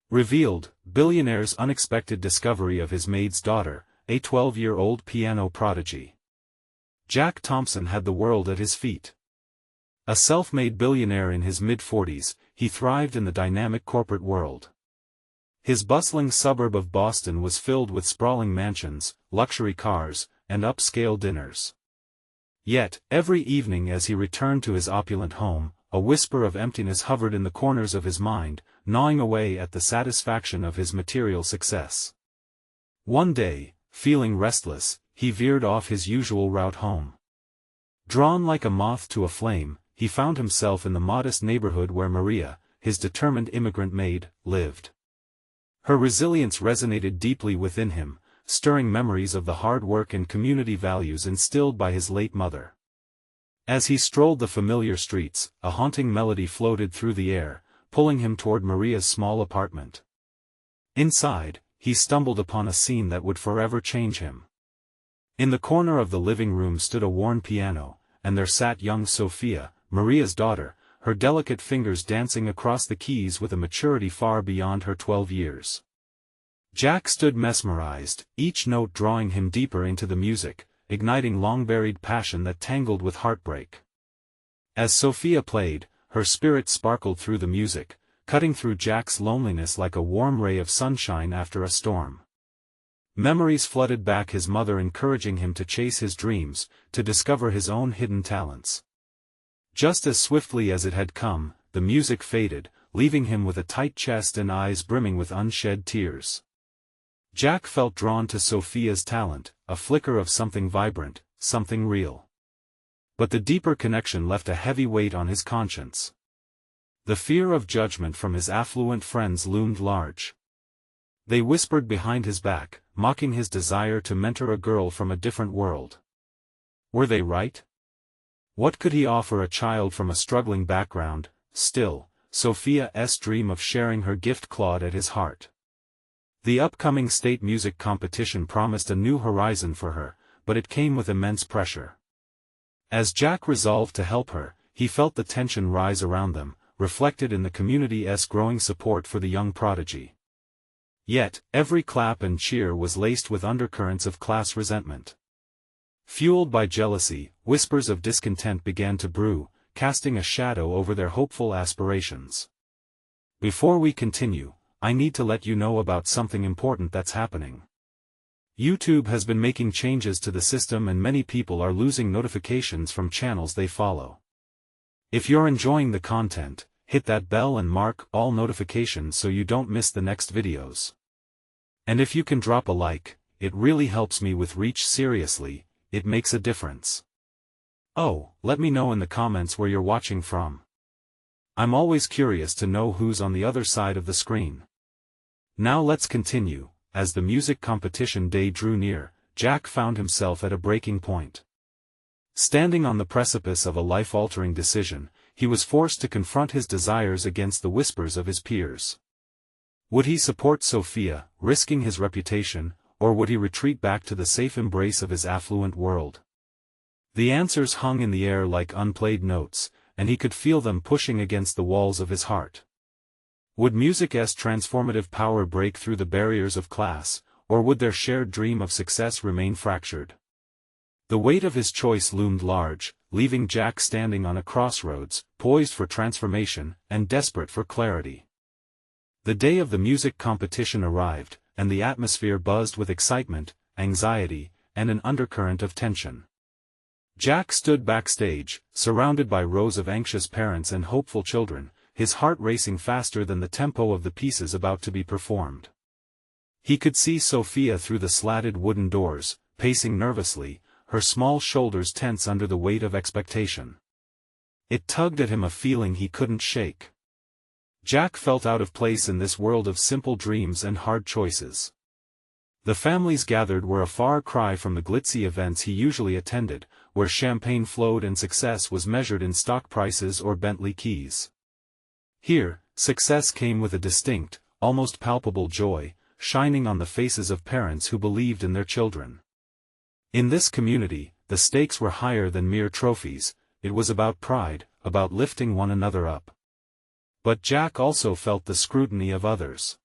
Revealed, Billionaire's unexpected discovery of his maid's daughter, a 12-year-old piano prodigy. Jack Thompson had the world at his feet. A self-made billionaire in his mid-40s, he thrived in the dynamic corporate world. His bustling suburb of Boston was filled with sprawling mansions, luxury cars, and upscale dinners. Yet, every evening as he returned to his opulent home, a whisper of emptiness hovered in the corners of his mind, gnawing away at the satisfaction of his material success. One day, feeling restless, he veered off his usual route home. Drawn like a moth to a flame, he found himself in the modest neighborhood where Maria, his determined immigrant maid, lived. Her resilience resonated deeply within him, stirring memories of the hard work and community values instilled by his late mother. As he strolled the familiar streets, a haunting melody floated through the air, pulling him toward Maria's small apartment. Inside, he stumbled upon a scene that would forever change him. In the corner of the living room stood a worn piano, and there sat young Sophia, Maria's daughter, her delicate fingers dancing across the keys with a maturity far beyond her 12 years. Jack stood mesmerized, each note drawing him deeper into the music, igniting long-buried passion that tangled with heartbreak. As Sophia played, her spirit sparkled through the music, cutting through Jack's loneliness like a warm ray of sunshine after a storm. Memories flooded back, his mother encouraging him to chase his dreams, to discover his own hidden talents. Just as swiftly as it had come, the music faded, leaving him with a tight chest and eyes brimming with unshed tears. Jack felt drawn to Sophia's talent, a flicker of something vibrant, something real. But the deeper connection left a heavy weight on his conscience. The fear of judgment from his affluent friends loomed large. They whispered behind his back, mocking his desire to mentor a girl from a different world. Were they right? What could he offer a child from a struggling background? Still, Sophia's dream of sharing her gift clawed at his heart. The upcoming state music competition promised a new horizon for her, but it came with immense pressure. As Jack resolved to help her, he felt the tension rise around them, reflected in the community's growing support for the young prodigy. Yet, every clap and cheer was laced with undercurrents of class resentment. Fueled by jealousy, whispers of discontent began to brew, casting a shadow over their hopeful aspirations. Before we continue, I need to let you know about something important that's happening. YouTube has been making changes to the system and many people are losing notifications from channels they follow. If you're enjoying the content, hit that bell and mark all notifications so you don't miss the next videos. And if you can drop a like, it really helps me with reach. Seriously, it makes a difference. Oh, let me know in the comments where you're watching from. I'm always curious to know who's on the other side of the screen. Now let's continue. As the music competition day drew near, Jack found himself at a breaking point. Standing on the precipice of a life-altering decision, he was forced to confront his desires against the whispers of his peers. Would he support Sophia, risking his reputation, or would he retreat back to the safe embrace of his affluent world? The answers hung in the air like unplayed notes, and he could feel them pushing against the walls of his heart. Would music's transformative power break through the barriers of class, or would their shared dream of success remain fractured? The weight of his choice loomed large, leaving Jack standing on a crossroads, poised for transformation, and desperate for clarity. The day of the music competition arrived, and the atmosphere buzzed with excitement, anxiety, and an undercurrent of tension. Jack stood backstage, surrounded by rows of anxious parents and hopeful children, his heart racing faster than the tempo of the pieces about to be performed. He could see Sophia through the slatted wooden doors, pacing nervously, her small shoulders tense under the weight of expectation. It tugged at him, a feeling he couldn't shake. Jack felt out of place in this world of simple dreams and hard choices. The families gathered were a far cry from the glitzy events he usually attended, where champagne flowed and success was measured in stock prices or Bentley keys. Here, success came with a distinct, almost palpable joy, shining on the faces of parents who believed in their children. In this community, the stakes were higher than mere trophies. It was about pride, about lifting one another up. But Jack also felt the scrutiny of others.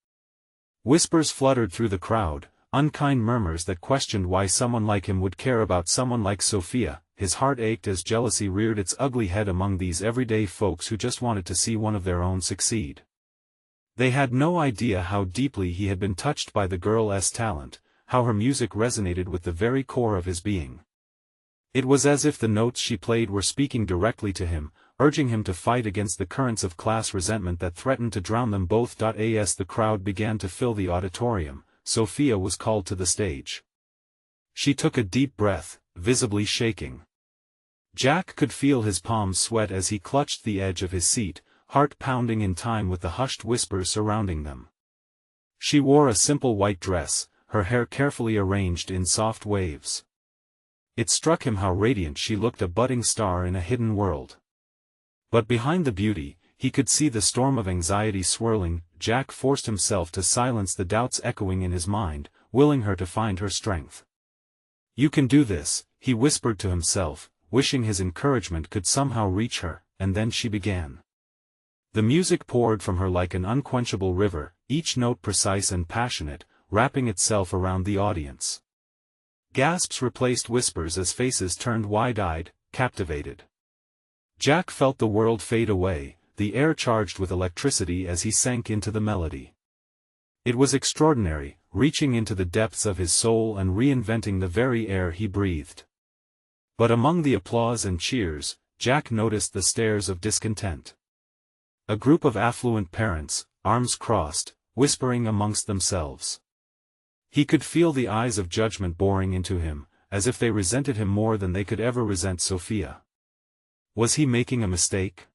Whispers fluttered through the crowd, unkind murmurs that questioned why someone like him would care about someone like Sophia. His heart ached as jealousy reared its ugly head among these everyday folks who just wanted to see one of their own succeed. They had no idea how deeply he had been touched by the girl's talent, how her music resonated with the very core of his being. It was as if the notes she played were speaking directly to him, urging him to fight against the currents of class resentment that threatened to drown them both. As the crowd began to fill the auditorium, Sophia was called to the stage. She took a deep breath, visibly shaking. Jack could feel his palms sweat as he clutched the edge of his seat, heart pounding in time with the hushed whispers surrounding them. She wore a simple white dress, her hair carefully arranged in soft waves. It struck him how radiant she looked, a budding star in a hidden world. But behind the beauty, he could see the storm of anxiety swirling. Jack forced himself to silence the doubts echoing in his mind, willing her to find her strength. "You can do this," he whispered to himself, wishing his encouragement could somehow reach her, and then she began. The music poured from her like an unquenchable river, each note precise and passionate, wrapping itself around the audience. Gasps replaced whispers as faces turned wide-eyed, captivated. Jack felt the world fade away, the air charged with electricity as he sank into the melody. It was extraordinary, reaching into the depths of his soul and reinventing the very air he breathed. But among the applause and cheers, Jack noticed the stares of discontent. A group of affluent parents, arms crossed, whispering amongst themselves. He could feel the eyes of judgment boring into him, as if they resented him more than they could ever resent Sophia. Was he making a mistake?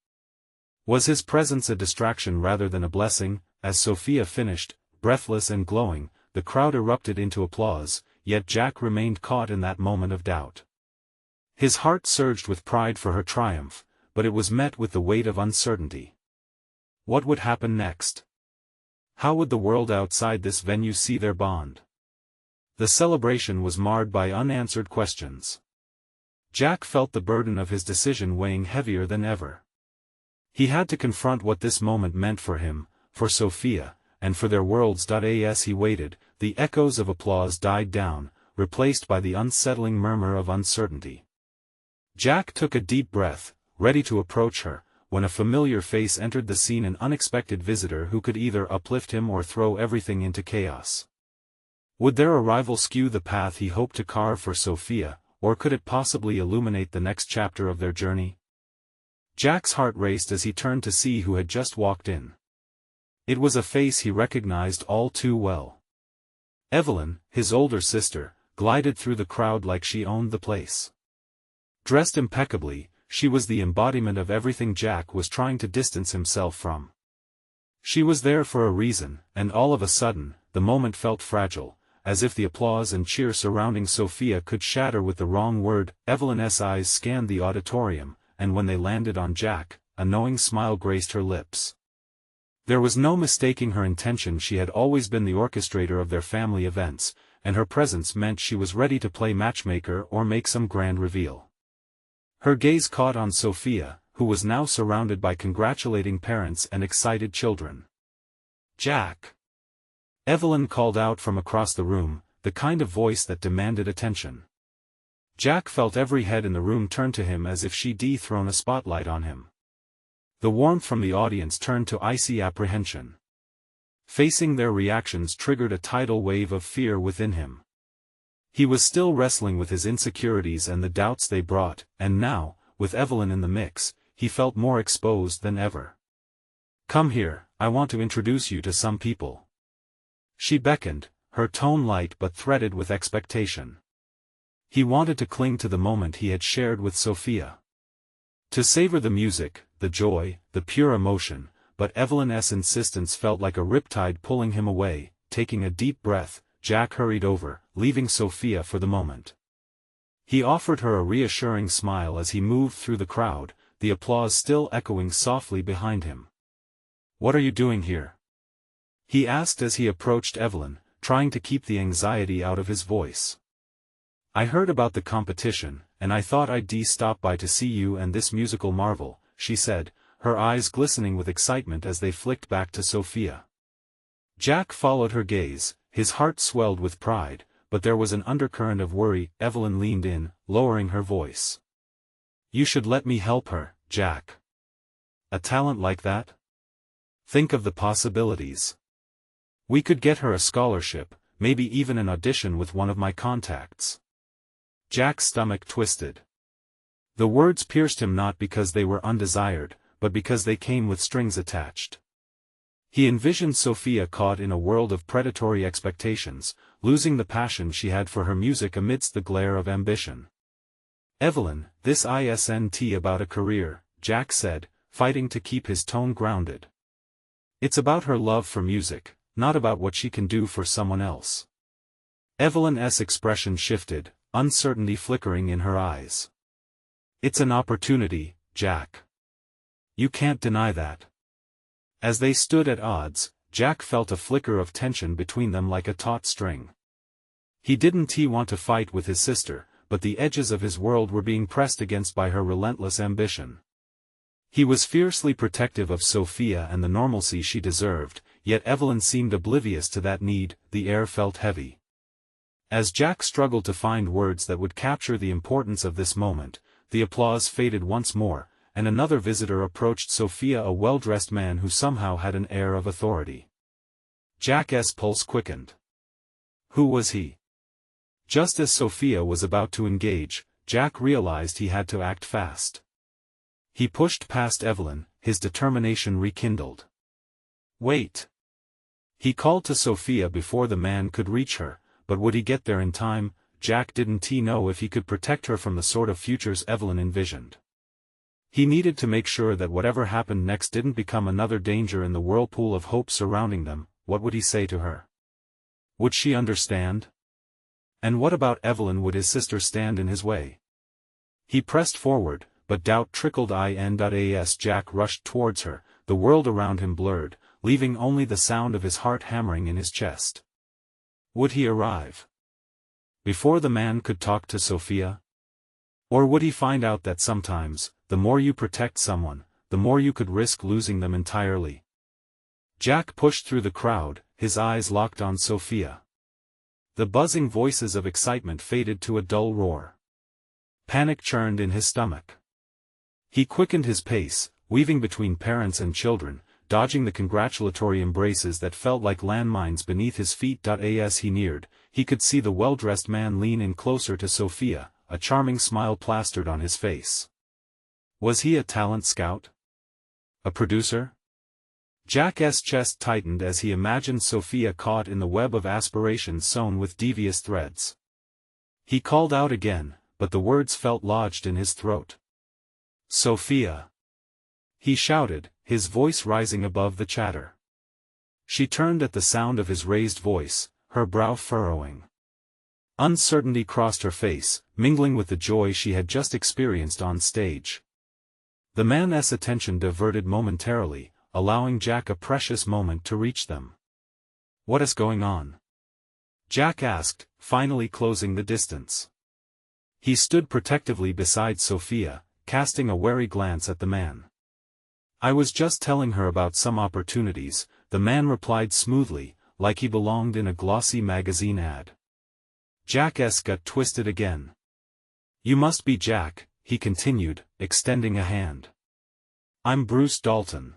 Was his presence a distraction rather than a blessing? As Sophia finished, breathless and glowing, the crowd erupted into applause, yet Jack remained caught in that moment of doubt. His heart surged with pride for her triumph, but it was met with the weight of uncertainty. What would happen next? How would the world outside this venue see their bond? The celebration was marred by unanswered questions. Jack felt the burden of his decision weighing heavier than ever. He had to confront what this moment meant for him, for Sophia, and for their worlds. As he waited, the echoes of applause died down, replaced by the unsettling murmur of uncertainty. Jack took a deep breath, ready to approach her, when a familiar face entered the scene, an unexpected visitor who could either uplift him or throw everything into chaos. Would their arrival skew the path he hoped to carve for Sophia, or could it possibly illuminate the next chapter of their journey? Jack's heart raced as he turned to see who had just walked in. It was a face he recognized all too well. Evelyn, his older sister, glided through the crowd like she owned the place. Dressed impeccably, she was the embodiment of everything Jack was trying to distance himself from. She was there for a reason, and all of a sudden, the moment felt fragile, as if the applause and cheer surrounding Sophia could shatter with the wrong word. Evelyn's eyes scanned the auditorium, and when they landed on Jack, a knowing smile graced her lips. There was no mistaking her intention. She had always been the orchestrator of their family events, and her presence meant she was ready to play matchmaker or make some grand reveal. Her gaze caught on Sophia, who was now surrounded by congratulating parents and excited children. "Jack!" Evelyn called out from across the room, the kind of voice that demanded attention. Jack felt every head in the room turn to him as if she'd thrown a spotlight on him. The warmth from the audience turned to icy apprehension. Facing their reactions triggered a tidal wave of fear within him. He was still wrestling with his insecurities and the doubts they brought, and now, with Evelyn in the mix, he felt more exposed than ever. "Come here, I want to introduce you to some people." She beckoned, her tone light but threaded with expectation. He wanted to cling to the moment he had shared with Sophia. To savor the music, the joy, the pure emotion, but Evelyn's insistence felt like a riptide pulling him away. Taking a deep breath, Jack hurried over, leaving Sophia for the moment. He offered her a reassuring smile as he moved through the crowd, the applause still echoing softly behind him. "What are you doing here?" he asked as he approached Evelyn, trying to keep the anxiety out of his voice. "I heard about the competition, and I thought I'd stop by to see you and this musical marvel," she said, her eyes glistening with excitement as they flicked back to Sophia. Jack followed her gaze, his heart swelled with pride, but there was an undercurrent of worry. Evelyn leaned in, lowering her voice. You should let me help her, Jack. A talent like that? Think of the possibilities. We could get her a scholarship, maybe even an audition with one of my contacts. Jack's stomach twisted. The words pierced him not because they were undesired, but because they came with strings attached. He envisioned Sophia caught in a world of predatory expectations, losing the passion she had for her music amidst the glare of ambition. Evelyn, this isn't about a career, Jack said, fighting to keep his tone grounded. It's about her love for music, not about what she can do for someone else. Evelyn's expression shifted, uncertainty flickering in her eyes. It's an opportunity, Jack. You can't deny that. As they stood at odds, Jack felt a flicker of tension between them like a taut string. He didn't want to fight with his sister, but the edges of his world were being pressed against by her relentless ambition. He was fiercely protective of Sophia and the normalcy she deserved, yet Evelyn seemed oblivious to that need. The air felt heavy. As Jack struggled to find words that would capture the importance of this moment, the applause faded once more, and another visitor approached Sophia, a well-dressed man who somehow had an air of authority. Jack's pulse quickened. Who was he? Just as Sophia was about to engage, Jack realized he had to act fast. He pushed past Evelyn, his determination rekindled. Wait! He called to Sophia before the man could reach her, but would he get there in time? Jack didn't know if he could protect her from the sort of futures Evelyn envisioned. He needed to make sure that whatever happened next didn't become another danger in the whirlpool of hope surrounding them. What would he say to her? Would she understand? And what about Evelyn? Would his sister stand in his way? He pressed forward, but doubt trickled in. As Jack rushed towards her, the world around him blurred, leaving only the sound of his heart hammering in his chest. Would he arrive before the man could talk to Sophia? Or would he find out that sometimes, the more you protect someone, the more you could risk losing them entirely? Jack pushed through the crowd, his eyes locked on Sophia. The buzzing voices of excitement faded to a dull roar. Panic churned in his stomach. He quickened his pace, weaving between parents and children, dodging the congratulatory embraces that felt like landmines beneath his feet. As he neared, he could see the well-dressed man lean in closer to Sophia, a charming smile plastered on his face. Was he a talent scout? A producer? Jack's chest tightened as he imagined Sophia caught in the web of aspirations sewn with devious threads. He called out again, but the words felt lodged in his throat. Sophia! He shouted, his voice rising above the chatter. She turned at the sound of his raised voice, her brow furrowing. Uncertainty crossed her face, mingling with the joy she had just experienced on stage. The man's attention diverted momentarily, allowing Jack a precious moment to reach them. What is going on? Jack asked, finally closing the distance. He stood protectively beside Sophia, casting a wary glance at the man. I was just telling her about some opportunities, the man replied smoothly, like he belonged in a glossy magazine ad. Jack's gut twisted again. You must be Jack, he continued, extending a hand. I'm Bruce Dalton.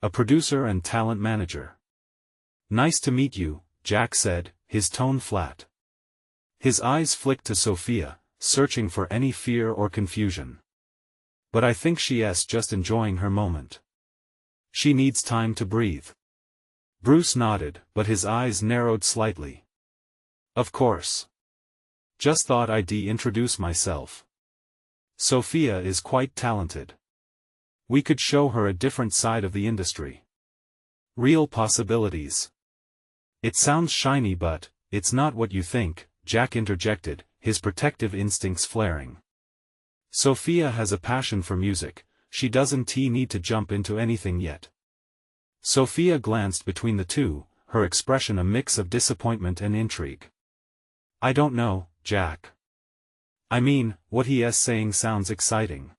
A producer and talent manager. Nice to meet you, Jack said, his tone flat. His eyes flicked to Sophia, searching for any fear or confusion. But I think she's just enjoying her moment. She needs time to breathe. Bruce nodded, but his eyes narrowed slightly. Of course. Just thought I'd introduce myself. Sophia is quite talented. We could show her a different side of the industry. Real possibilities. It sounds shiny, but it's not what you think, Jack interjected, his protective instincts flaring. Sophia has a passion for music, she doesn't need to jump into anything yet. Sophia glanced between the two, her expression a mix of disappointment and intrigue. I don't know, Jack. I mean, what he's saying sounds exciting.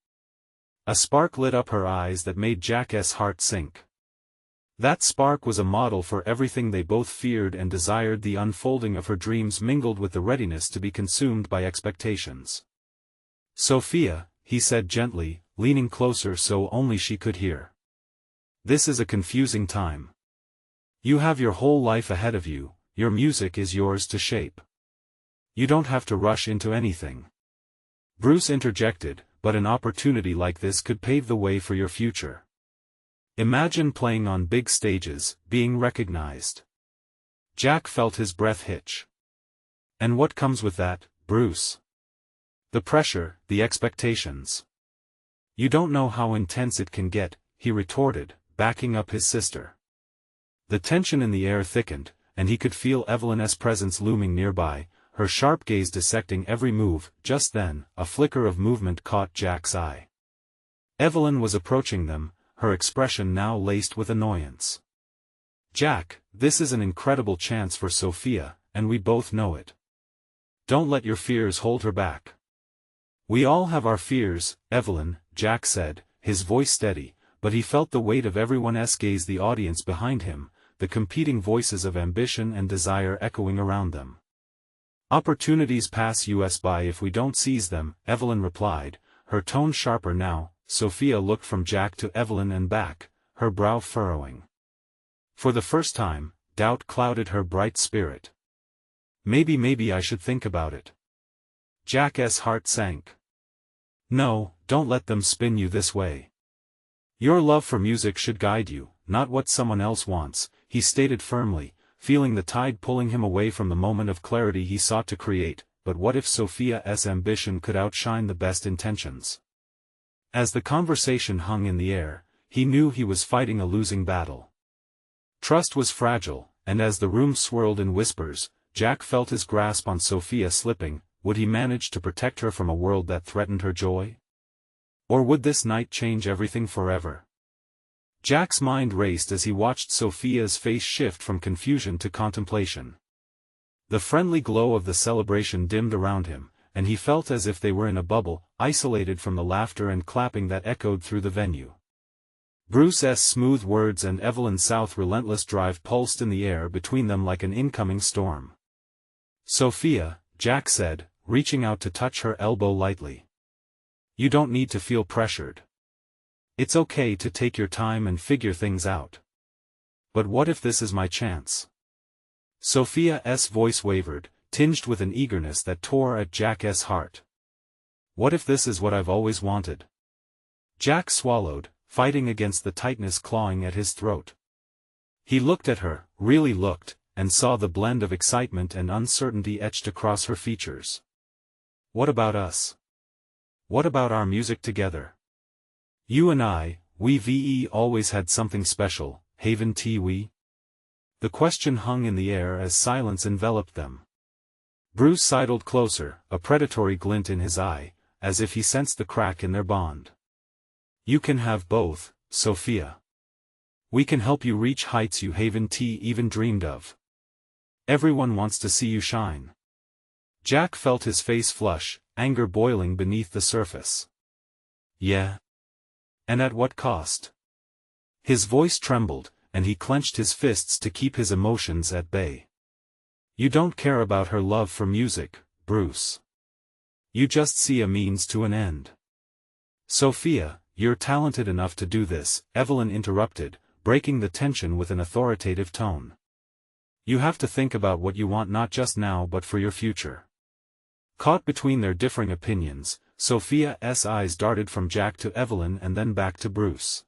A spark lit up her eyes that made Jack's heart sink. That spark was a model for everything they both feared and desired. The unfolding of her dreams mingled with the readiness to be consumed by expectations. "Sophia," he said gently, leaning closer so only she could hear. "This is a confusing time. You have your whole life ahead of you, your music is yours to shape. You don't have to rush into anything." Bruce interjected, "But an opportunity like this could pave the way for your future. Imagine playing on big stages, being recognized." Jack felt his breath hitch. "And what comes with that, Bruce?" "The pressure, the expectations." "You don't know how intense it can get," he retorted, backing up his sister. The tension in the air thickened, and he could feel Evelyn's presence looming nearby, her sharp gaze dissecting every move. Just then, a flicker of movement caught Jack's eye. Evelyn was approaching them, her expression now laced with annoyance. "Jack, this is an incredible chance for Sophia, and we both know it. Don't let your fears hold her back." "We all have our fears, Evelyn," Jack said, his voice steady, but he felt the weight of everyone's gaze, the audience behind him, the competing voices of ambition and desire echoing around them. "Opportunities pass us by if we don't seize them," Evelyn replied, her tone sharper now. Sophia looked from Jack to Evelyn and back, her brow furrowing. For the first time, doubt clouded her bright spirit. Maybe I should think about it." Jack's heart sank. "No, don't let them spin you this way. Your love for music should guide you, not what someone else wants," he stated firmly, feeling the tide pulling him away from the moment of clarity he sought to create. But what if Sophia's ambition could outshine the best intentions? As the conversation hung in the air, he knew he was fighting a losing battle. Trust was fragile, and as the room swirled in whispers, Jack felt his grasp on Sophia slipping. Would he manage to protect her from a world that threatened her joy? Or would this night change everything forever? Jack's mind raced as he watched Sophia's face shift from confusion to contemplation. The friendly glow of the celebration dimmed around him, and he felt as if they were in a bubble, isolated from the laughter and clapping that echoed through the venue. Bruce's smooth words and Evelyn South's relentless drive pulsed in the air between them like an incoming storm. "Sophia," Jack said, reaching out to touch her elbow lightly. "You don't need to feel pressured. It's okay to take your time and figure things out. But what if this is my chance?" Sophia's voice wavered, tinged with an eagerness that tore at Jack's heart. "What if this is what I've always wanted?" Jack swallowed, fighting against the tightness clawing at his throat. He looked at her, really looked, and saw the blend of excitement and uncertainty etched across her features. "What about us? What about our music together? You and I, we've always had something special, haven't we?" The question hung in the air as silence enveloped them. Bruce sidled closer, a predatory glint in his eye, as if he sensed the crack in their bond. "You can have both, Sophia. We can help you reach heights you haven't even dreamed of. Everyone wants to see you shine." Jack felt his face flush, anger boiling beneath the surface. "Yeah? And at what cost?" His voice trembled, and he clenched his fists to keep his emotions at bay. "You don't care about her love for music, Bruce. You just see a means to an end." "Sophia, you're talented enough to do this," Evelyn interrupted, breaking the tension with an authoritative tone. "You have to think about what you want not just now but for your future." Caught between their differing opinions, Sophia's eyes darted from Jack to Evelyn and then back to Bruce.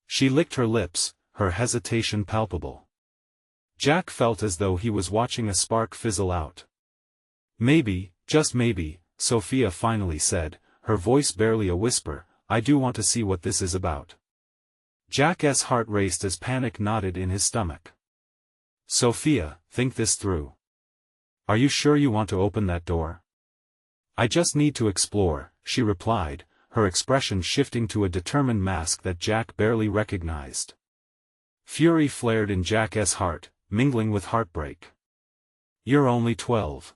She licked her lips, her hesitation palpable. Jack felt as though he was watching a spark fizzle out. "Maybe, just maybe," Sophia finally said, her voice barely a whisper, "I do want to see what this is about." Jack's heart raced as panic knotted in his stomach. "Sophia, think this through. Are you sure you want to open that door?" "I just need to explore," she replied, her expression shifting to a determined mask that Jack barely recognized. Fury flared in Jack's heart, mingling with heartbreak. "You're only 12.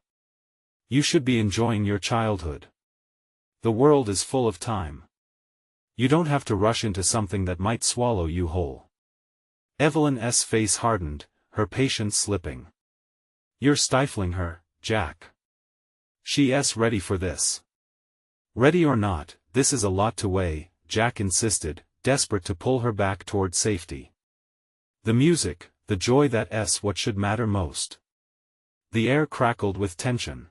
You should be enjoying your childhood. The world is full of time. You don't have to rush into something that might swallow you whole." Evelyn's face hardened, her patience slipping. "You're stifling her, Jack. She's ready for this." "Ready or not, this is a lot to weigh," Jack insisted, desperate to pull her back toward safety. "The music, the joy, that's what should matter most." The air crackled with tension.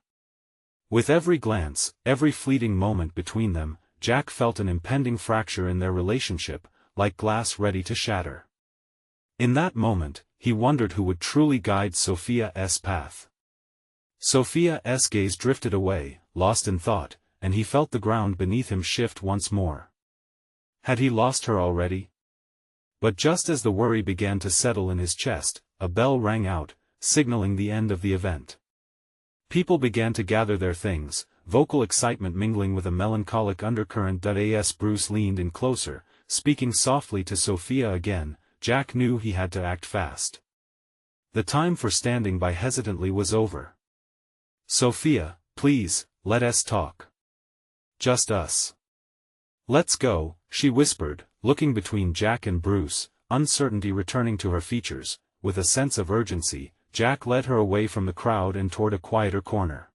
With every glance, every fleeting moment between them, Jack felt an impending fracture in their relationship, like glass ready to shatter. In that moment, he wondered who would truly guide Sophia's path. Sophia's gaze drifted away, lost in thought, and he felt the ground beneath him shift once more. Had he lost her already? But just as the worry began to settle in his chest, a bell rang out, signaling the end of the event. People began to gather their things, vocal excitement mingling with a melancholic undercurrent. As Bruce leaned in closer, speaking softly to Sophia again, Jack knew he had to act fast. The time for standing by hesitantly was over. "Sophia, please, let us talk. Just us." "Let's go," she whispered, looking between Jack and Bruce, uncertainty returning to her features. With a sense of urgency, Jack led her away from the crowd and toward a quieter corner.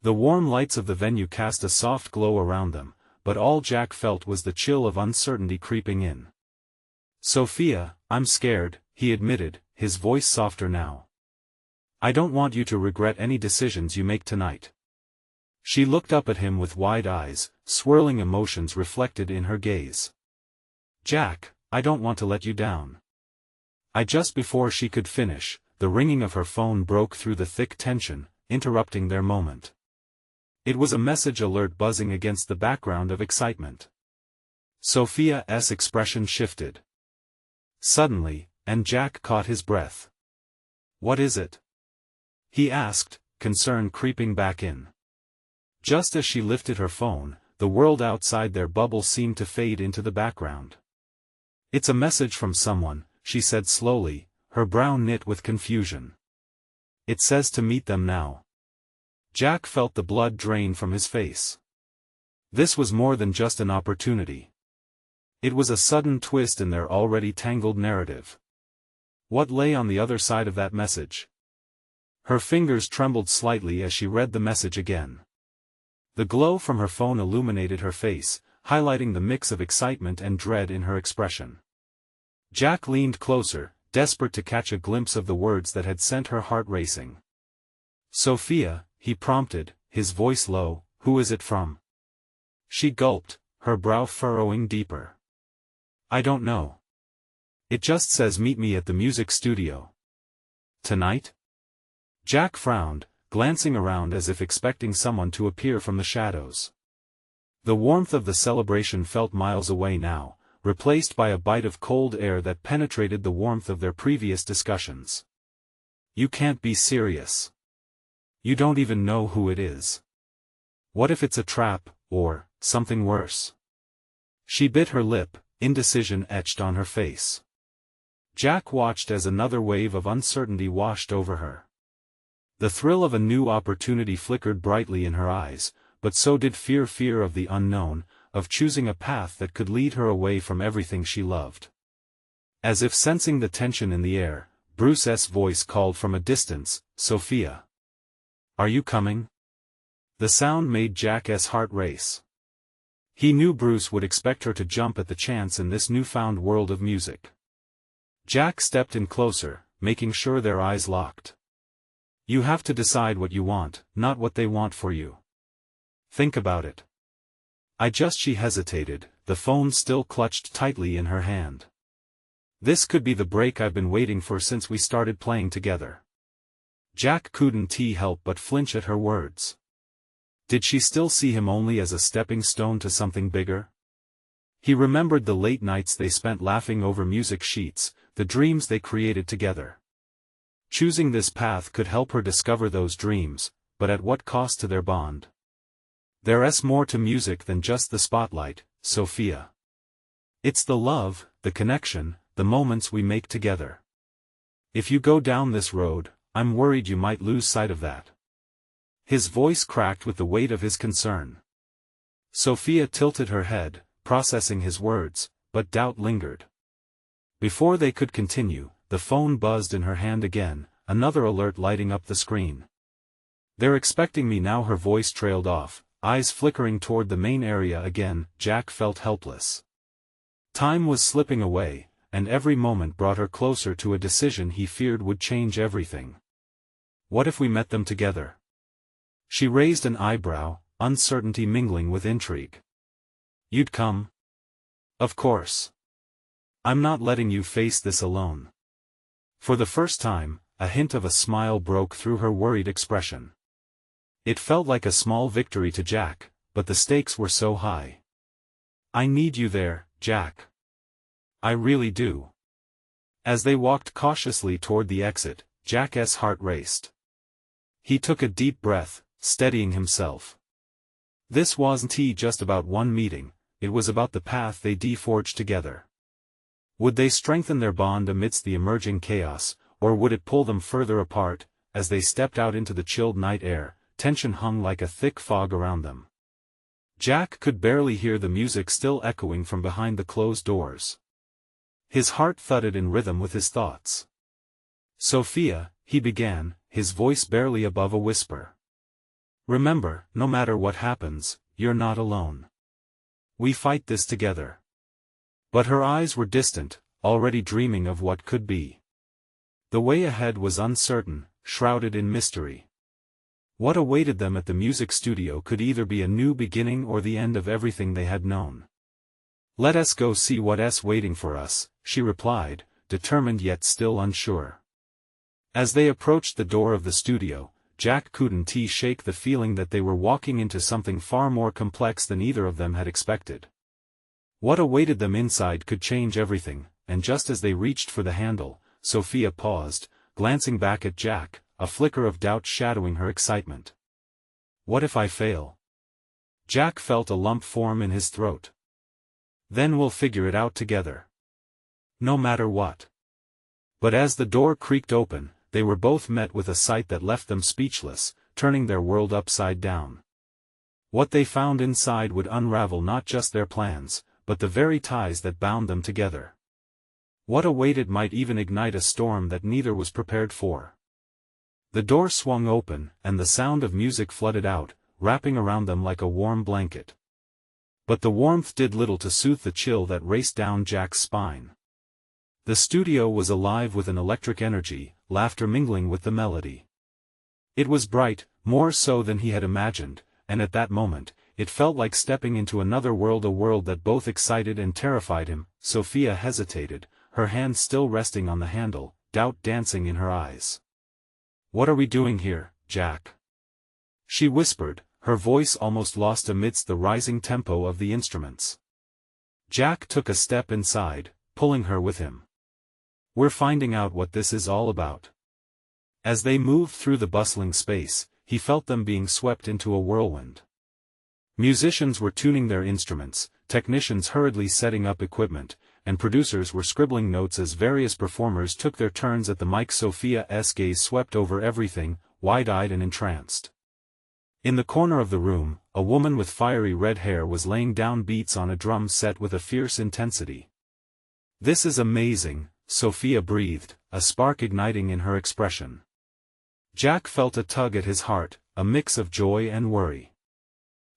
The warm lights of the venue cast a soft glow around them, but all Jack felt was the chill of uncertainty creeping in. "Sophia, I'm scared," he admitted, his voice softer now. "I don't want you to regret any decisions you make tonight." She looked up at him with wide eyes, swirling emotions reflected in her gaze. "Jack, I don't want to let you down." Just before she could finish, the ringing of her phone broke through the thick tension, interrupting their moment. It was a message alert buzzing against the background of excitement. Sophia's expression shifted. Suddenly, and Jack caught his breath. "What is it?" he asked, concern creeping back in. Just as she lifted her phone, the world outside their bubble seemed to fade into the background. "It's a message from someone," she said slowly, her brow knit with confusion. "It says to meet them now." Jack felt the blood drain from his face. This was more than just an opportunity. It was a sudden twist in their already tangled narrative. What lay on the other side of that message? Her fingers trembled slightly as she read the message again. The glow from her phone illuminated her face, highlighting the mix of excitement and dread in her expression. Jack leaned closer, desperate to catch a glimpse of the words that had sent her heart racing. "Sophia," he prompted, his voice low, "who is it from?" She gulped, her brow furrowing deeper. "I don't know. It just says meet me at the music studio." "Tonight?" Jack frowned, glancing around as if expecting someone to appear from the shadows. The warmth of the celebration felt miles away now, replaced by a bite of cold air that penetrated the warmth of their previous discussions. "You can't be serious. You don't even know who it is. What if it's a trap, or something worse?" She bit her lip, indecision etched on her face. Jack watched as another wave of uncertainty washed over her. The thrill of a new opportunity flickered brightly in her eyes, but so did fear of the unknown, of choosing a path that could lead her away from everything she loved. As if sensing the tension in the air, Bruce's voice called from a distance, "Sophia. Are you coming?" The sound made Jack's heart race. He knew Bruce would expect her to jump at the chance in this newfound world of music. Jack stepped in closer, making sure their eyes locked. "You have to decide what you want, not what they want for you. Think about it." She hesitated, the phone still clutched tightly in her hand. "This could be the break I've been waiting for since we started playing together." Jack couldn't help but flinch at her words. Did she still see him only as a stepping stone to something bigger? He remembered the late nights they spent laughing over music sheets, the dreams they created together. Choosing this path could help her discover those dreams, but at what cost to their bond? "There's more to music than just the spotlight, Sophia. It's the love, the connection, the moments we make together. If you go down this road, I'm worried you might lose sight of that." His voice cracked with the weight of his concern. Sophia tilted her head, processing his words, but doubt lingered. Before they could continue, the phone buzzed in her hand again, another alert lighting up the screen. "They're expecting me now." Her voice trailed off, eyes flickering toward the main area again. Jack felt helpless. Time was slipping away, and every moment brought her closer to a decision he feared would change everything. What if we met them together? She raised an eyebrow, uncertainty mingling with intrigue. "You'd come?" "Of course. I'm not letting you face this alone." For the first time, a hint of a smile broke through her worried expression. It felt like a small victory to Jack, but the stakes were so high. "I need you there, Jack. I really do." As they walked cautiously toward the exit, Jack's heart raced. He took a deep breath, steadying himself. This wasn't just about one meeting, it was about the path they forged together. Would they strengthen their bond amidst the emerging chaos, or would it pull them further apart? As they stepped out into the chilled night air, tension hung like a thick fog around them. Jack could barely hear the music still echoing from behind the closed doors. His heart thudded in rhythm with his thoughts. "Sophia," he began, his voice barely above a whisper. "Remember, no matter what happens, you're not alone. We fight this together." But her eyes were distant, already dreaming of what could be. The way ahead was uncertain, shrouded in mystery. What awaited them at the music studio could either be a new beginning or the end of everything they had known. "Let us go see what's waiting for us," she replied, determined yet still unsure. As they approached the door of the studio, Jack couldn't shake the feeling that they were walking into something far more complex than either of them had expected. What awaited them inside could change everything, and just as they reached for the handle, Sophia paused, glancing back at Jack, a flicker of doubt shadowing her excitement. "What if I fail?" Jack felt a lump form in his throat. "Then we'll figure it out together. No matter what." But as the door creaked open, they were both met with a sight that left them speechless, turning their world upside down. What they found inside would unravel not just their plans, but the very ties that bound them together. What awaited might even ignite a storm that neither was prepared for. The door swung open, and the sound of music flooded out, wrapping around them like a warm blanket. But the warmth did little to soothe the chill that raced down Jack's spine. The studio was alive with an electric energy, laughter mingling with the melody. It was bright, more so than he had imagined, and at that moment, it felt like stepping into another world, a world that both excited and terrified him. Sophia hesitated, her hand still resting on the handle, doubt dancing in her eyes. "What are we doing here, Jack?" she whispered, her voice almost lost amidst the rising tempo of the instruments. Jack took a step inside, pulling her with him. "We're finding out what this is all about." As they moved through the bustling space, he felt them being swept into a whirlwind. Musicians were tuning their instruments, technicians hurriedly setting up equipment, and producers were scribbling notes as various performers took their turns at the mic. Sophia's gaze swept over everything, wide-eyed and entranced. In the corner of the room, a woman with fiery red hair was laying down beats on a drum set with a fierce intensity. "This is amazing," Sophia breathed, a spark igniting in her expression. Jack felt a tug at his heart, a mix of joy and worry.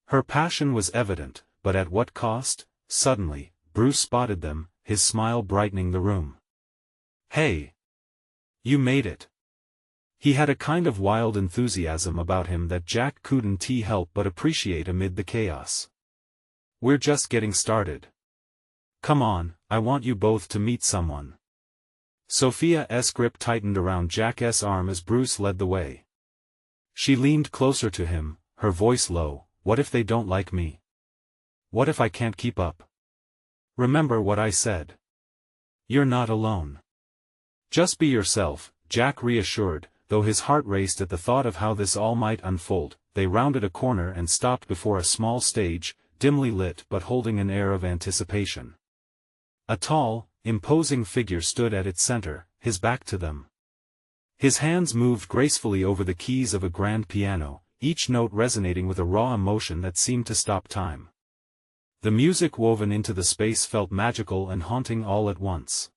Her passion was evident, but at what cost? Suddenly, Bruce spotted them, his smile brightening the room. "Hey! You made it!" He had a kind of wild enthusiasm about him that Jack couldn't help but appreciate amid the chaos. "We're just getting started. Come on, I want you both to meet someone." Sophia's grip tightened around Jack's arm as Bruce led the way. She leaned closer to him, her voice low. "What if they don't like me? What if I can't keep up? Remember what I said. You're not alone. Just be yourself," Jack reassured, though his heart raced at the thought of how this all might unfold. They rounded a corner and stopped before a small stage, dimly lit but holding an air of anticipation. A tall, imposing figure stood at its center, his back to them. His hands moved gracefully over the keys of a grand piano, each note resonating with a raw emotion that seemed to stop time. The music woven into the space felt magical and haunting all at once.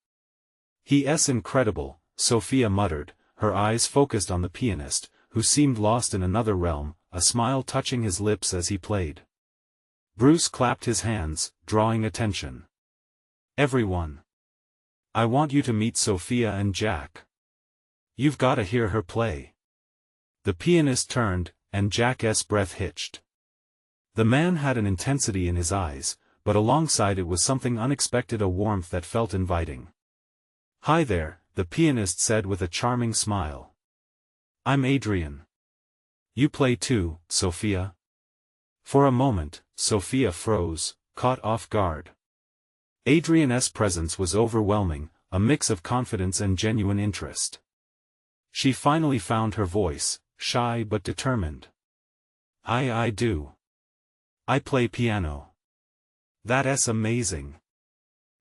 He's incredible, Sophia muttered, her eyes focused on the pianist, who seemed lost in another realm, a smile touching his lips as he played. Bruce clapped his hands, drawing attention. Everyone. I want you to meet Sophia and Jack. You've gotta hear her play. The pianist turned, and Jack's breath hitched. The man had an intensity in his eyes, but alongside it was something unexpected, a warmth that felt inviting. Hi there, the pianist said with a charming smile. I'm Adrian. You play too, Sophia? For a moment, Sophia froze, caught off guard. Adrian's presence was overwhelming, a mix of confidence and genuine interest. She finally found her voice, shy but determined. I do. I play piano. That's amazing.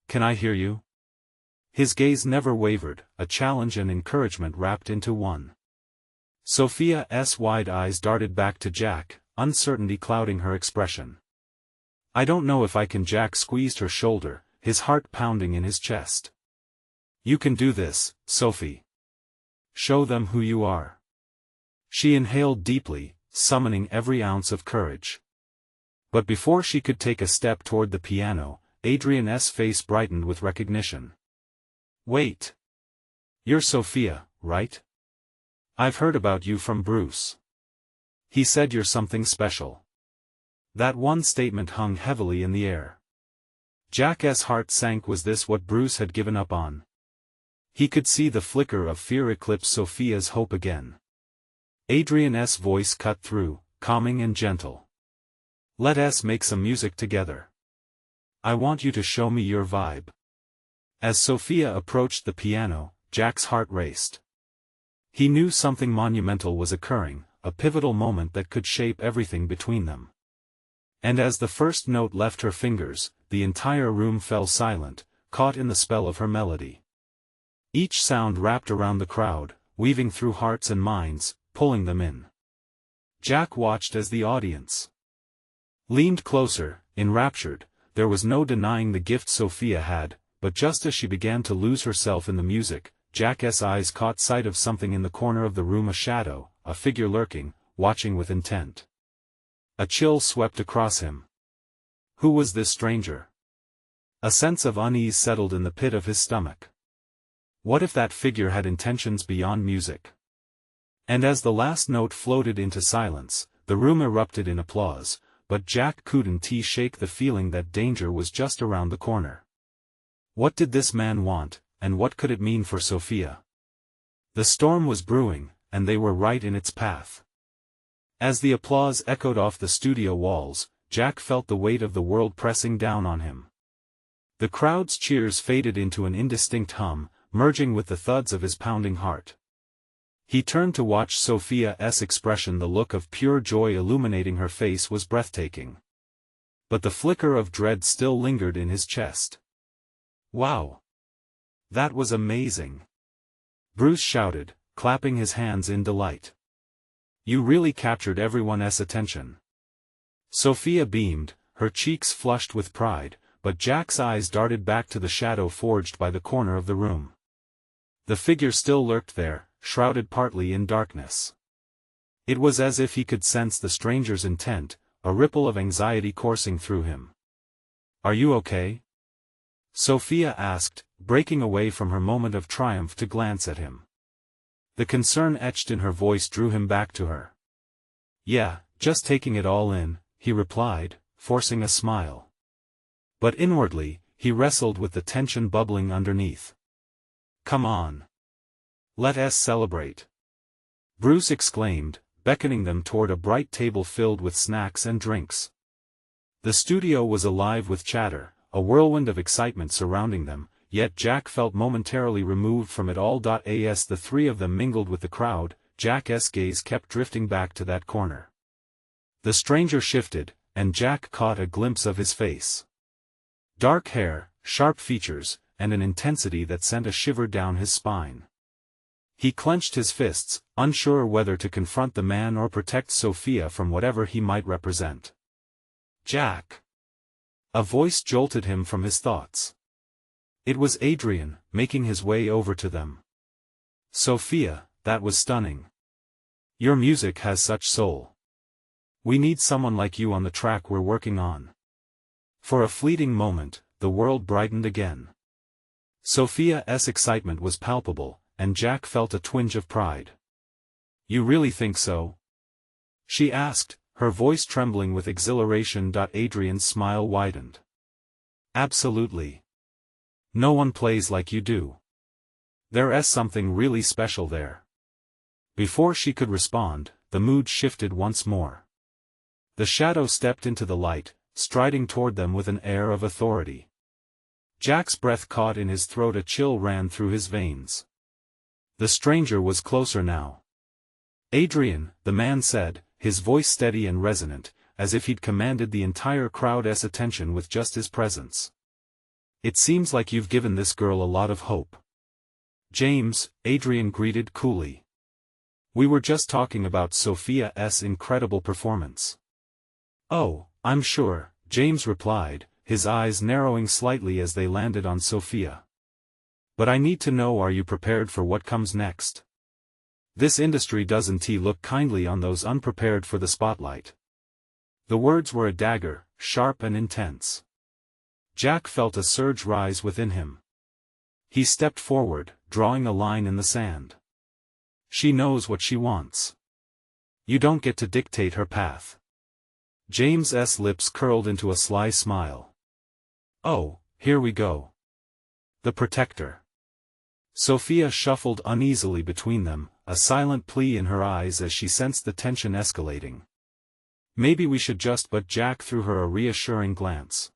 Can I hear you? His gaze never wavered, a challenge and encouragement wrapped into one. Sophia's wide eyes darted back to Jack, uncertainty clouding her expression. I don't know if I can. Jack squeezed her shoulder, his heart pounding in his chest. You can do this, Sophie. Show them who you are. She inhaled deeply, summoning every ounce of courage. But before she could take a step toward the piano, Adrian's face brightened with recognition. Wait. You're Sophia, right? I've heard about you from Bruce. He said you're something special. That one statement hung heavily in the air. Jack's heart sank. Was this what Bruce had given up on? He could see the flicker of fear eclipse Sophia's hope again. Adrian's voice cut through, calming and gentle. Let's make some music together. I want you to show me your vibe. As Sophia approached the piano, Jack's heart raced. He knew something monumental was occurring, a pivotal moment that could shape everything between them. And as the first note left her fingers, the entire room fell silent, caught in the spell of her melody. Each sound wrapped around the crowd, weaving through hearts and minds, pulling them in. Jack watched as the audience leaned closer, enraptured. There was no denying the gift Sophia had, but just as she began to lose herself in the music, Jack's eyes caught sight of something in the corner of the room, a shadow, a figure lurking, watching with intent. A chill swept across him. Who was this stranger? A sense of unease settled in the pit of his stomach. What if that figure had intentions beyond music? And as the last note floated into silence, the room erupted in applause, but Jack couldn't shake the feeling that danger was just around the corner. What did this man want, and what could it mean for Sophia? The storm was brewing, and they were right in its path. As the applause echoed off the studio walls, Jack felt the weight of the world pressing down on him. The crowd's cheers faded into an indistinct hum, merging with the thuds of his pounding heart. He turned to watch Sophia's expression. The look of pure joy illuminating her face was breathtaking. But the flicker of dread still lingered in his chest. Wow! That was amazing! Bruce shouted, clapping his hands in delight. You really captured everyone's attention. Sophia beamed, her cheeks flushed with pride, but Jack's eyes darted back to the shadow forged by the corner of the room. The figure still lurked there, shrouded partly in darkness. It was as if he could sense the stranger's intent, a ripple of anxiety coursing through him. Are you okay? Sophia asked, breaking away from her moment of triumph to glance at him. The concern etched in her voice drew him back to her. Yeah, just taking it all in, he replied, forcing a smile. But inwardly, he wrestled with the tension bubbling underneath. Come on. Let's celebrate. Bruce exclaimed, beckoning them toward a bright table filled with snacks and drinks. The studio was alive with chatter, a whirlwind of excitement surrounding them, yet Jack felt momentarily removed from it all. As the three of them mingled with the crowd, Jack's gaze kept drifting back to that corner. The stranger shifted, and Jack caught a glimpse of his face. Dark hair, sharp features, and an intensity that sent a shiver down his spine. He clenched his fists, unsure whether to confront the man or protect Sophia from whatever he might represent. Jack! A voice jolted him from his thoughts. It was Adrian, making his way over to them. "Sophia, that was stunning. Your music has such soul. We need someone like you on the track we're working on." For a fleeting moment, the world brightened again. Sophia's excitement was palpable, and Jack felt a twinge of pride. "You really think so?" she asked, her voice trembling with exhilaration. Adrian's smile widened. "Absolutely. No one plays like you do. There's something really special there." Before she could respond, the mood shifted once more. The shadow stepped into the light, striding toward them with an air of authority. Jack's breath caught in his throat, a chill ran through his veins. The stranger was closer now. "Adrian," the man said, his voice steady and resonant, as if he'd commanded the entire crowd's attention with just his presence. "It seems like you've given this girl a lot of hope." "James," Adrian greeted coolly. "We were just talking about Sophia's incredible performance." "Oh, I'm sure," James replied, his eyes narrowing slightly as they landed on Sophia. "But I need to know, are you prepared for what comes next? This industry doesn't look kindly on those unprepared for the spotlight." The words were a dagger, sharp and intense. Jack felt a surge rise within him. He stepped forward, drawing a line in the sand. "She knows what she wants. You don't get to dictate her path." James's lips curled into a sly smile. "Oh, here we go. The protector." Sophia shuffled uneasily between them, a silent plea in her eyes as she sensed the tension escalating. "Maybe we should just," but Jack threw her a reassuring glance.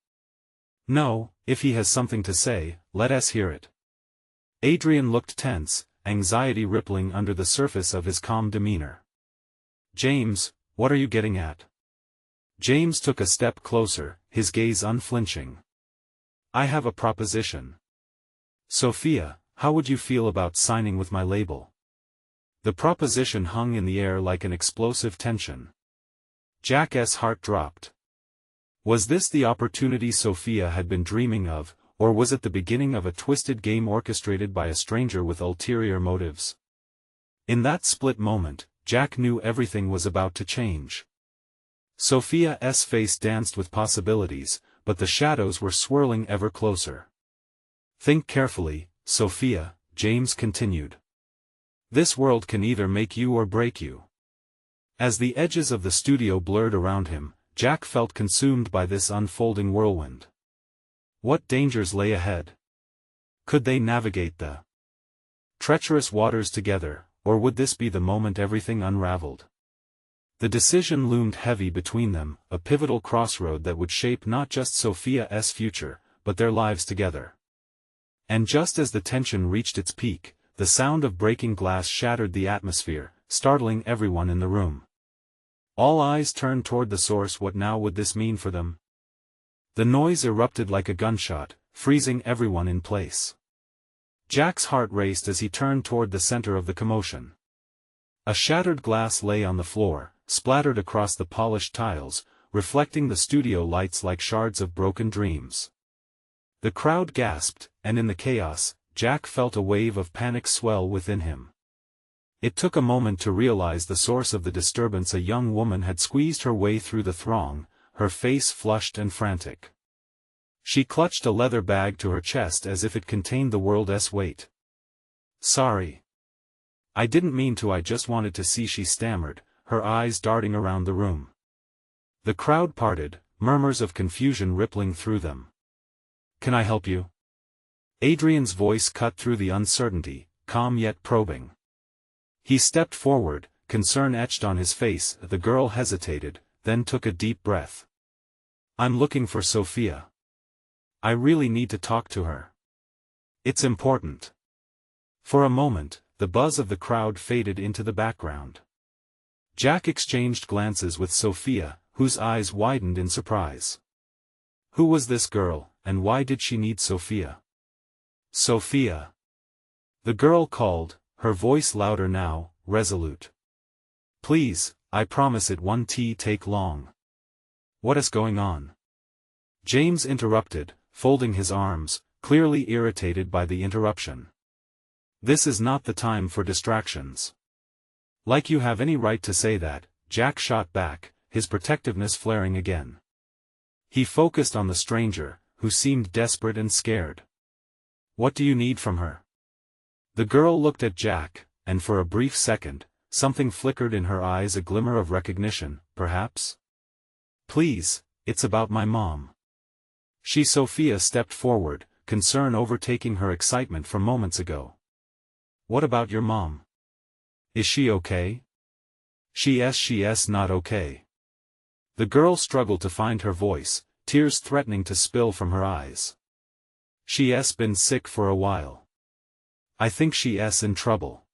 "No, if he has something to say, let us hear it." Adrian looked tense, anxiety rippling under the surface of his calm demeanor. "James, what are you getting at?" James took a step closer, his gaze unflinching. "I have a proposition. Sophia, how would you feel about signing with my label?" The proposition hung in the air like an explosive tension. Jack's heart dropped. Was this the opportunity Sophia had been dreaming of, or was it the beginning of a twisted game orchestrated by a stranger with ulterior motives? In that split moment, Jack knew everything was about to change. Sophia's face danced with possibilities, but the shadows were swirling ever closer. "Think carefully, Sophia," James continued. "This world can either make you or break you." As the edges of the studio blurred around him, Jack felt consumed by this unfolding whirlwind. What dangers lay ahead? Could they navigate the treacherous waters together, or would this be the moment everything unraveled? The decision loomed heavy between them, a pivotal crossroad that would shape not just Sophia's future, but their lives together. And just as the tension reached its peak, the sound of breaking glass shattered the atmosphere, startling everyone in the room. All eyes turned toward the source. What now would this mean for them? The noise erupted like a gunshot, freezing everyone in place. Jack's heart raced as he turned toward the center of the commotion. A shattered glass lay on the floor, splattered across the polished tiles, reflecting the studio lights like shards of broken dreams. The crowd gasped, and in the chaos, Jack felt a wave of panic swell within him. It took a moment to realize the source of the disturbance. A young woman had squeezed her way through the throng, her face flushed and frantic. She clutched a leather bag to her chest as if it contained the world's weight. "Sorry. I didn't mean to, I just wanted to see," she stammered, her eyes darting around the room. The crowd parted, murmurs of confusion rippling through them. "Can I help you?" Adrian's voice cut through the uncertainty, calm yet probing. He stepped forward, concern etched on his face. The girl hesitated, then took a deep breath. "I'm looking for Sophia. I really need to talk to her. It's important." For a moment, the buzz of the crowd faded into the background. Jack exchanged glances with Sophia, whose eyes widened in surprise. Who was this girl, and why did she need Sophia? "Sophia!" the girl called, her voice louder now, resolute. "Please, I promise it won't take long." "What is going on?" James interrupted, folding his arms, clearly irritated by the interruption. "This is not the time for distractions." "Like you have any right to say that," Jack shot back, his protectiveness flaring again. He focused on the stranger, who seemed desperate and scared. "What do you need from her?" The girl looked at Jack, and for a brief second, something flickered in her eyes, a glimmer of recognition, perhaps. "Please, it's about my mom." Sophia stepped forward, concern overtaking her excitement from moments ago. "What about your mom? Is she okay?" She's not okay." The girl struggled to find her voice, tears threatening to spill from her eyes. "She's been sick for a while. I think she's in trouble.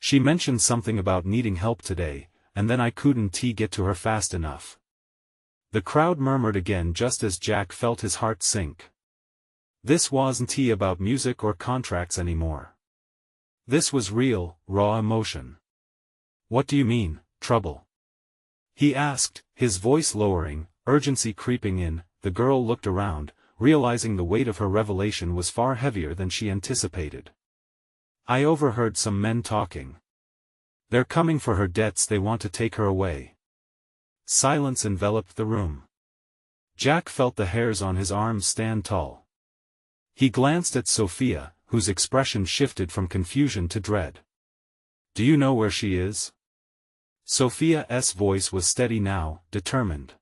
She mentioned something about needing help today, and then I couldn't get to her fast enough." The crowd murmured again just as Jack felt his heart sink. This wasn't about music or contracts anymore. This was real, raw emotion. "What do you mean, trouble?" he asked, his voice lowering, urgency creeping in. The girl looked around, realizing the weight of her revelation was far heavier than she anticipated. "I overheard some men talking. They're coming for her debts, they want to take her away." Silence enveloped the room. Jack felt the hairs on his arms stand tall. He glanced at Sophia, whose expression shifted from confusion to dread. "Do you know where she is?" Sophia's voice was steady now, determined.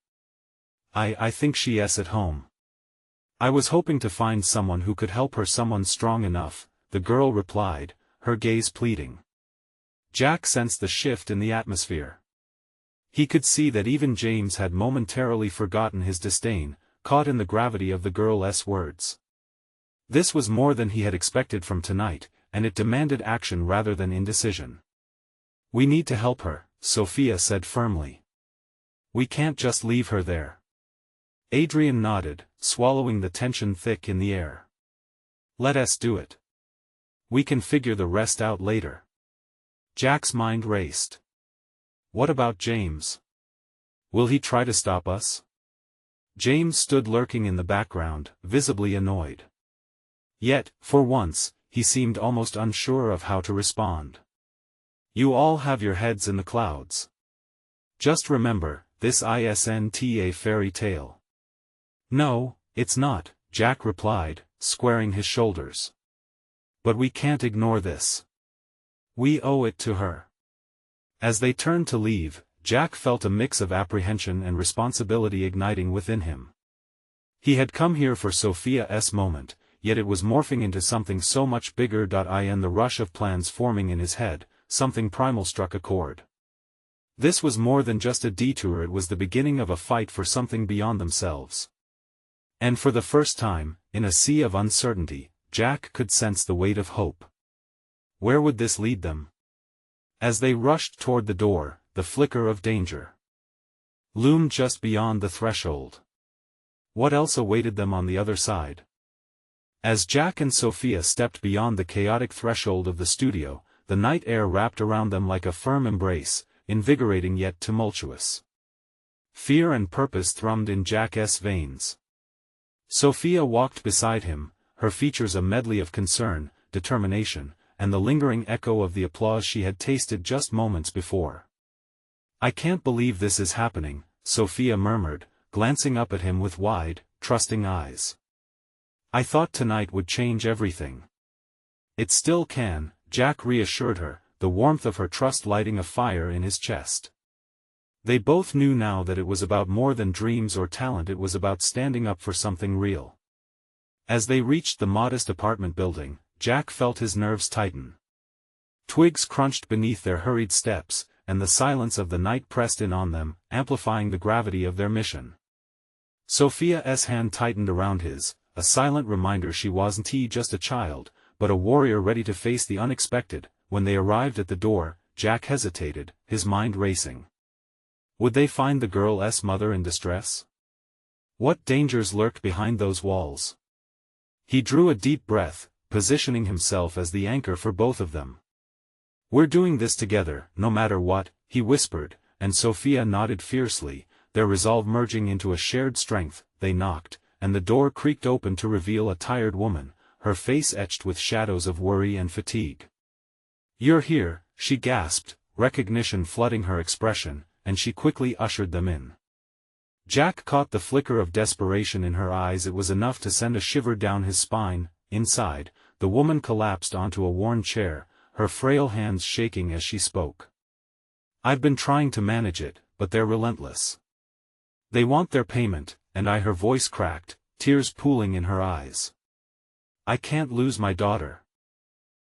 I think she's at home. I was hoping to find someone who could help her, someone strong enough," the girl replied, her gaze pleading. Jack sensed the shift in the atmosphere. He could see that even James had momentarily forgotten his disdain, caught in the gravity of the girl's words. This was more than he had expected from tonight, and it demanded action rather than indecision. "We need to help her," Sophia said firmly. "We can't just leave her there." Adrian nodded, swallowing the tension thick in the air. "Let us do it. We can figure the rest out later." Jack's mind raced. "What about James? Will he try to stop us?" James stood lurking in the background, visibly annoyed. Yet, for once, he seemed almost unsure of how to respond. "You all have your heads in the clouds. Just remember, this isn't a fairy tale." "No, it's not," Jack replied, squaring his shoulders. "But we can't ignore this. We owe it to her." As they turned to leave, Jack felt a mix of apprehension and responsibility igniting within him. He had come here for Sophia's moment, yet it was morphing into something so much bigger. In the rush of plans forming in his head, something primal struck a chord. This was more than just a detour, it was the beginning of a fight for something beyond themselves. And for the first time, in a sea of uncertainty, Jack could sense the weight of hope. Where would this lead them? As they rushed toward the door, the flicker of danger loomed just beyond the threshold. What else awaited them on the other side? As Jack and Sophia stepped beyond the chaotic threshold of the studio, the night air wrapped around them like a firm embrace, invigorating yet tumultuous. Fear and purpose thrummed in Jack's veins. Sophia walked beside him, her features a medley of concern, determination, and the lingering echo of the applause she had tasted just moments before. "I can't believe this is happening," Sophia murmured, glancing up at him with wide, trusting eyes. "I thought tonight would change everything." "It still can," Jack reassured her, the warmth of her trust lighting a fire in his chest. They both knew now that it was about more than dreams or talent, it was about standing up for something real. As they reached the modest apartment building, Jack felt his nerves tighten. Twigs crunched beneath their hurried steps, and the silence of the night pressed in on them, amplifying the gravity of their mission. Sophia's hand tightened around his, a silent reminder she wasn't just a child, but a warrior ready to face the unexpected. When they arrived at the door, Jack hesitated, his mind racing. Would they find the girl's mother in distress? What dangers lurked behind those walls? He drew a deep breath, positioning himself as the anchor for both of them. "We're doing this together, no matter what," he whispered, and Sophia nodded fiercely, their resolve merging into a shared strength. They knocked, and the door creaked open to reveal a tired woman, her face etched with shadows of worry and fatigue. "You're here," she gasped, recognition flooding her expression, and she quickly ushered them in. Jack caught the flicker of desperation in her eyes. It was enough to send a shiver down his spine. Inside, the woman collapsed onto a worn chair, her frail hands shaking as she spoke. "I've been trying to manage it, but they're relentless. They want their payment," and her voice cracked, tears pooling in her eyes. "I can't lose my daughter."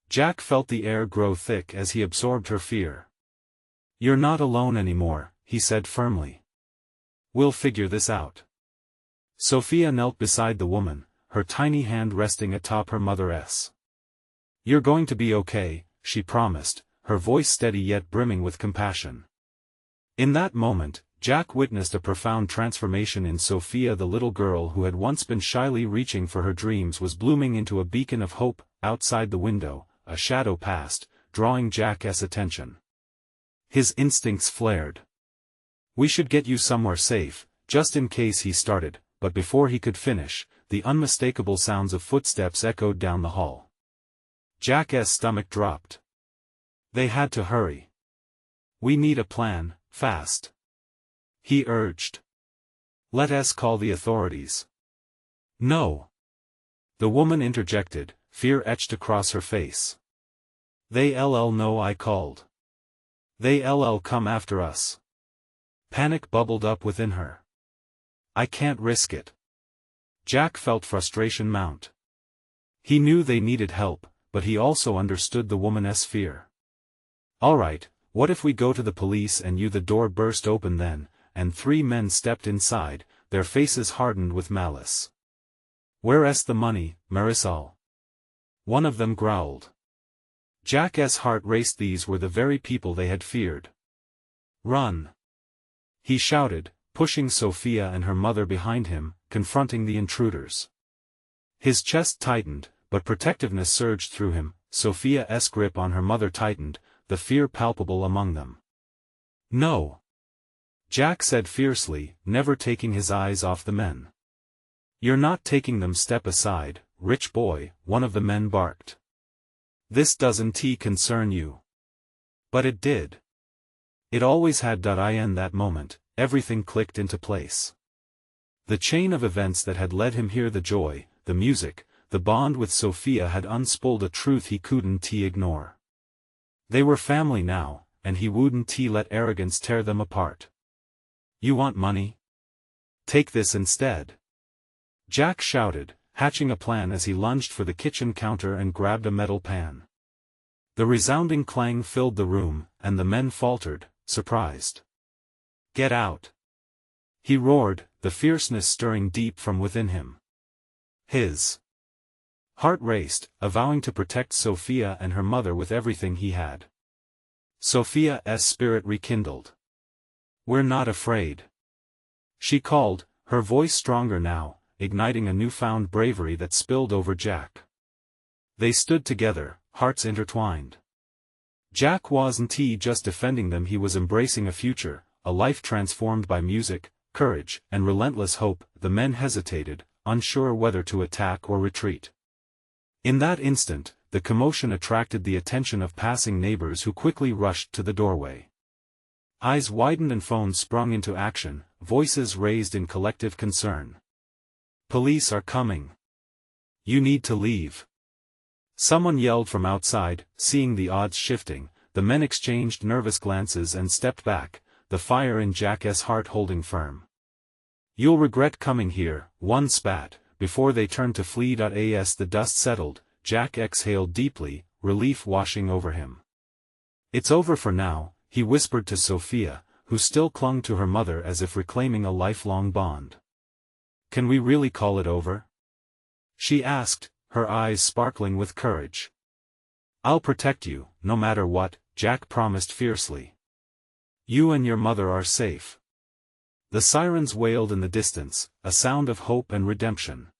Jack felt the air grow thick as he absorbed her fear. "You're not alone anymore," he said firmly. "We'll figure this out." Sophia knelt beside the woman, her tiny hand resting atop her mother's. "You're going to be okay," she promised, her voice steady yet brimming with compassion. In that moment, Jack witnessed a profound transformation in Sophia. The little girl who had once been shyly reaching for her dreams was blooming into a beacon of hope. Outside the window, a shadow passed, drawing Jack's attention. His instincts flared. "We should get you somewhere safe," just in case he started, but before he could finish, the unmistakable sounds of footsteps echoed down the hall. Jack's stomach dropped. They had to hurry. "We need a plan, fast," he urged. "Let us call the authorities." "No," the woman interjected, fear etched across her face. "They'll know I called. They'll come after us." Panic bubbled up within her. "I can't risk it." Jack felt frustration mount. He knew they needed help, but he also understood the woman's fear. "All right, what if we go to the police and you?" The door burst open then, and 3 men stepped inside, their faces hardened with malice. "Where's the money, Marisol?" one of them growled. Jack's heart raced. These were the very people they had feared. "Run!" he shouted, pushing Sophia and her mother behind him, confronting the intruders. His chest tightened, but protectiveness surged through him. Sophia's grip on her mother tightened, the fear palpable among them. "No!" Jack said fiercely, never taking his eyes off the men. "You're not taking them." "Step aside, rich boy," one of the men barked. "This doesn't concern you." But it did. It always had. In that moment, everything clicked into place. The chain of events that had led him here, the joy, the music, the bond with Sophia had unspooled a truth he couldn't ignore. They were family now, and he wouldn't let arrogance tear them apart. "You want money? Take this instead," Jack shouted, hatching a plan as he lunged for the kitchen counter and grabbed a metal pan. The resounding clang filled the room, and the men faltered, surprised. "Get out!" he roared, the fierceness stirring deep from within him. His heart raced, avowing to protect Sophia and her mother with everything he had. Sophia's spirit rekindled. "We're not afraid," she called, her voice stronger now, igniting a newfound bravery that spilled over Jack. They stood together, hearts intertwined. Jack wasn't just defending them, he was embracing a future, a life transformed by music, courage, and relentless hope. The men hesitated, unsure whether to attack or retreat. In that instant, the commotion attracted the attention of passing neighbors who quickly rushed to the doorway. Eyes widened and phones sprung into action, voices raised in collective concern. "Police are coming. You need to leave." Someone yelled from outside. Seeing the odds shifting, the men exchanged nervous glances and stepped back, the fire in Jack's heart holding firm. "You'll regret coming here," one spat, before they turned to flee. As the dust settled, Jack exhaled deeply, relief washing over him. "It's over for now," he whispered to Sophia, who still clung to her mother as if reclaiming a lifelong bond. "Can we really call it over?" she asked, her eyes sparkling with courage. "I'll protect you, no matter what," Jack promised fiercely. "You and your mother are safe." The sirens wailed in the distance, a sound of hope and redemption.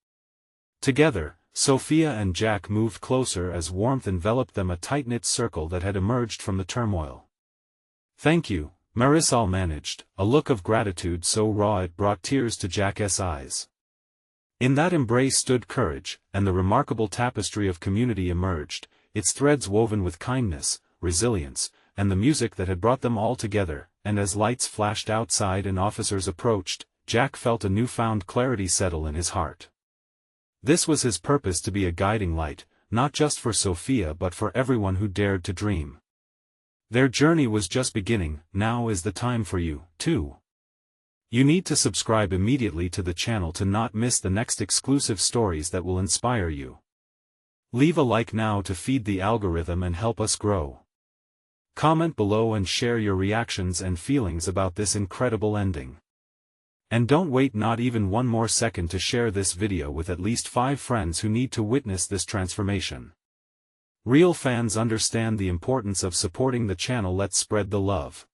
Together, Sophia and Jack moved closer as warmth enveloped them, a tight-knit circle that had emerged from the turmoil. "Thank you," Marisol managed, a look of gratitude so raw it brought tears to Jack's eyes. In that embrace stood courage, and the remarkable tapestry of community emerged, its threads woven with kindness, resilience, and the music that had brought them all together, and as lights flashed outside and officers approached, Jack felt a newfound clarity settle in his heart. This was his purpose, to be a guiding light, not just for Sophia but for everyone who dared to dream. Their journey was just beginning. Now is the time for you, too. You need to subscribe immediately to the channel to not miss the next exclusive stories that will inspire you. Leave a like now to feed the algorithm and help us grow. Comment below and share your reactions and feelings about this incredible ending. And don't wait not even one more second to share this video with at least 5 friends who need to witness this transformation. Real fans understand the importance of supporting the channel. Let's spread the love.